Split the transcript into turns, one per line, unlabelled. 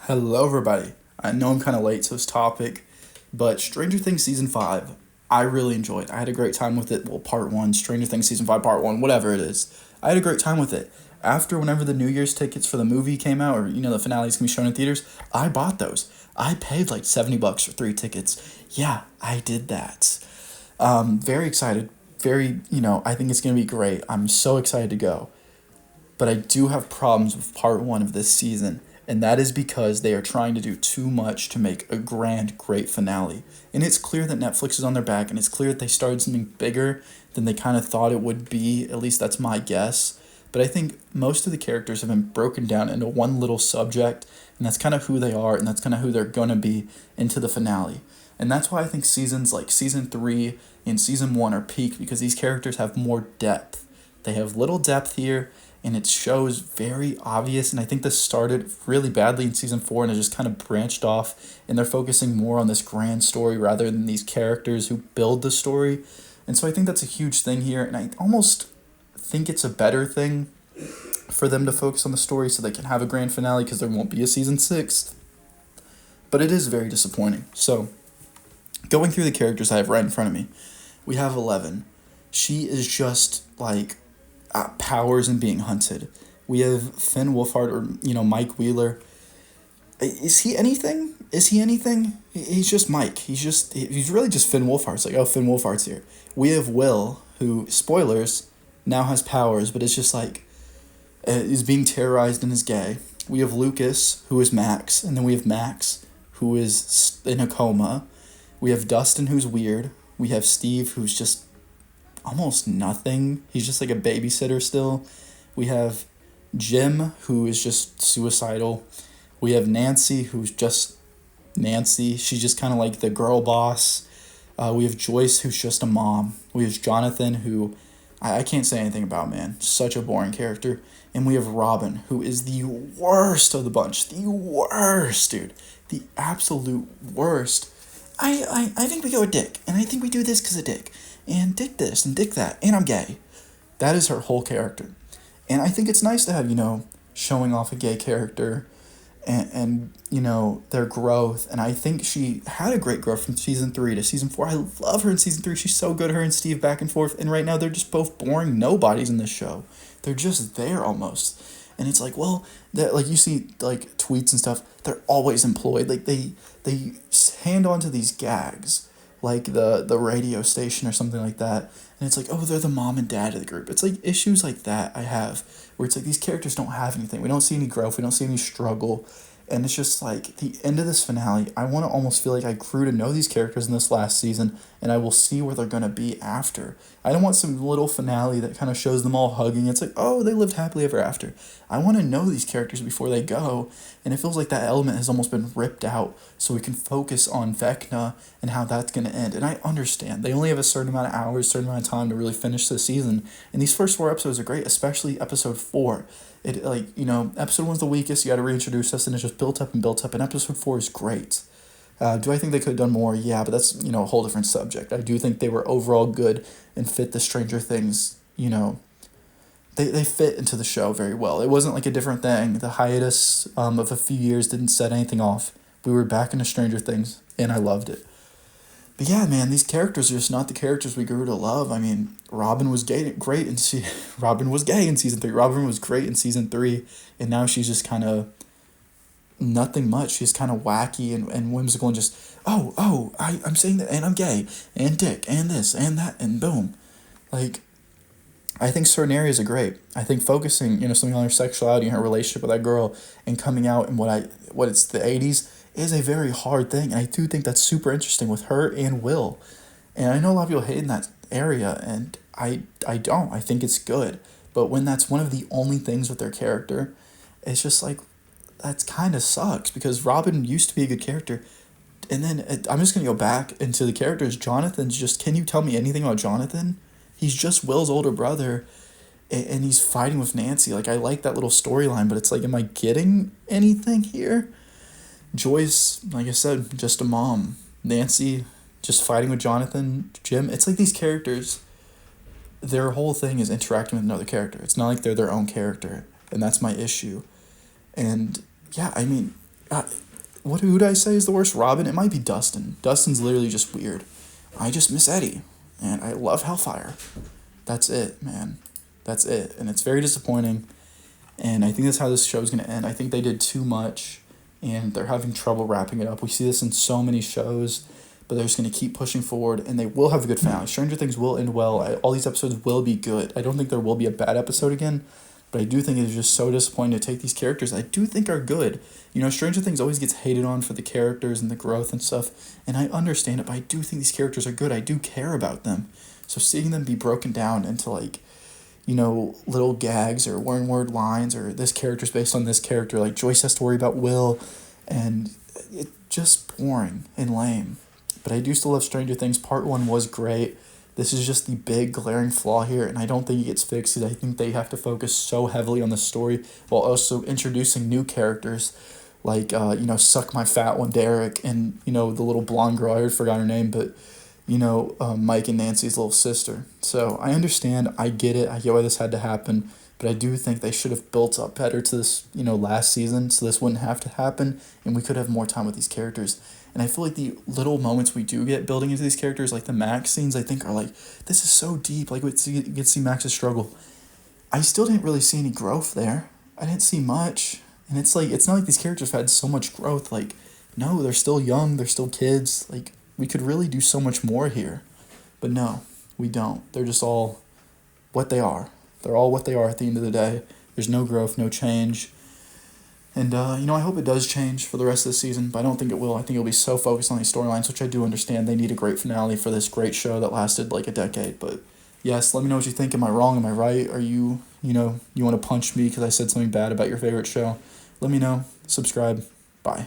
Hello, everybody. I know I'm kind of late to this topic, but Stranger Things Season 5, I really enjoyed. I had a great time with it. Well, Part 1, Stranger Things Season 5, Part 1, whatever it is. I had a great time with it. Whenever the New Year's tickets for the movie came out, or, the finale is going to be shown in theaters, I bought those. I paid like $70 for three tickets. Yeah, I did that. Very excited. I think it's going to be great. I'm so excited to go. But I do have problems with part one of this season, and that is because they are trying to do too much to make a grand, great finale. And it's clear that Netflix is on their back, and it's clear that they started something bigger than they kind of thought it would be. At least that's my guess. But I think most of the characters have been broken down into one little subject, and that's kind of who they are, and that's kind of who they're going to be into the finale. And that's why I think seasons like season 3 and season 1 are peak because these characters have more depth. They have little depth here, and it shows very obvious. And I think this started really badly in season 4 and it just kind of branched off, and they're focusing more on this grand story rather than these characters who build the story. And so I think that's a huge thing here, and I almost think it's a better thing for them to focus on the story so they can have a grand finale because there won't be a season 6. But it is very disappointing. So, going through the characters I have right in front of me, we have 11. She is just like powers and being hunted. We have Finn Wolfhard, or Mike Wheeler. Is he anything? Is he anything? He's just Mike. He's really just Finn Wolfhard. It's like, oh, Finn Wolfhard's here. We have Will, who, spoilers, now has powers, but it's just like is being terrorized and is gay. We have Lucas, who is Max, and then we have Max, who is in a coma. We have Dustin, who's weird. We have Steve, who's just almost nothing. He's just like a babysitter still. We have Jim, who is just suicidal. We have Nancy, who's just Nancy. She's just kind of like the girl boss. We have Joyce, who's just a mom. We have Jonathan, who I can't say anything about, man. Such a boring character. And we have Robin, who is the worst of the bunch. The worst, dude. The absolute worst. I think we go with Dick. And I think we do this because of Dick. And Dick this and Dick that. And I'm gay. That is her whole character. And I think it's nice to have, showing off a gay character and their growth. And I think she had a great growth from season 3 to season 4. I love her in season 3. She's so good, her and Steve back and forth. And right now they're just both boring nobodies in this show. They're just there almost. And it's like, well, that like you see like tweets and stuff, they're always employed. Like they hand on to these gags, like the radio station or something like that. And it's like, oh, they're the mom and dad of the group. It's like issues like that I have where it's like these characters don't have anything. We don't see any growth. We don't see any struggle. And it's just like the end of this finale, I want to almost feel like I grew to know these characters in this last season, and I will see where they're going to be after. I don't want some little finale that kind of shows them all hugging. It's like, oh, they lived happily ever after. I want to know these characters before they go, and it feels like that element has almost been ripped out so we can focus on Vecna and how that's going to end. And I understand. They only have a certain amount of hours, certain amount of time to really finish the season, and these first 4 episodes are great, especially episode 4. It episode 1's the weakest. You got to reintroduce us, and it just built up and built up. And episode 4 is great. Do I think they could have done more? Yeah, but that's a whole different subject. I do think they were overall good and fit the Stranger Things. They fit into the show very well. It wasn't like a different thing. The hiatus of a few years didn't set anything off. We were back into Stranger Things, and I loved it. But yeah, man, these characters are just not the characters we grew to love. I mean, Robin was great in Robin was gay in season 3. Robin was great in season 3, and now she's just kind of nothing much. She's kind of wacky and whimsical and just, I'm saying that, and I'm gay, and Dick, and this, and that, and boom. Like, I think certain areas are great. I think focusing, something on her sexuality and her relationship with that girl and coming out in what it's the 80s is a very hard thing. And I do think that's super interesting with her and Will. And I know a lot of people hate in that area, and I don't. I think it's good. But when that's one of the only things with their character, it's just like, that's kind of sucks because Robin used to be a good character. And then I'm just going to go back into the characters. Jonathan's just, can you tell me anything about Jonathan? He's just Will's older brother, and he's fighting with Nancy. Like, I like that little storyline, but it's like, am I getting anything here? Joyce, like I said, just a mom. Nancy, just fighting with Jonathan. Jim, it's like these characters, their whole thing is interacting with another character. It's not like they're their own character, and that's my issue. And, yeah, I mean, Uh, who did I say is the worst? Robin? It might be Dustin. Dustin's literally just weird. I just miss Eddie, and I love Hellfire. That's it, man. That's it, and it's very disappointing. And I think that's how this show is going to end. I think they did too much, and they're having trouble wrapping it up. We see this in so many shows, but they're just going to keep pushing forward, and they will have a good finale. Stranger Things will end well. All these episodes will be good. I don't think there will be a bad episode again, but I do think it's just so disappointing to take these characters I do think are good. You know, Stranger Things always gets hated on for the characters and the growth and stuff, and I understand it, but I do think these characters are good. I do care about them. So seeing them be broken down into like, you know, little gags or one word lines or this character's based on this character, like Joyce has to worry about Will, and it just boring and lame. But I do still love Stranger Things. Part 1 was great. This is just the big glaring flaw here, and I don't think it gets fixed because I think they have to focus so heavily on the story while also introducing new characters like, Suck My Fat One, Derek, and, the little blonde girl, I forgot her name, but, Mike and Nancy's little sister. So I understand, I get it, I get why this had to happen, but I do think they should have built up better to this, last season so this wouldn't have to happen, and we could have more time with these characters. And I feel like the little moments we do get building into these characters, like the Max scenes, I think are like, this is so deep. Like, we get to see Max's struggle. I still didn't really see any growth there. I didn't see much. And it's like, it's not like these characters have had so much growth. Like, no, they're still young. They're still kids. Like, we could really do so much more here. But no, we don't. They're just all what they are. They're all what they are at the end of the day. There's no growth, no change. And, I hope it does change for the rest of the season, but I don't think it will. I think it'll be so focused on these storylines, which I do understand. They need a great finale for this great show that lasted like a decade. But yes, let me know what you think. Am I wrong? Am I right? Are you, you want to punch me because I said something bad about your favorite show? Let me know. Subscribe. Bye.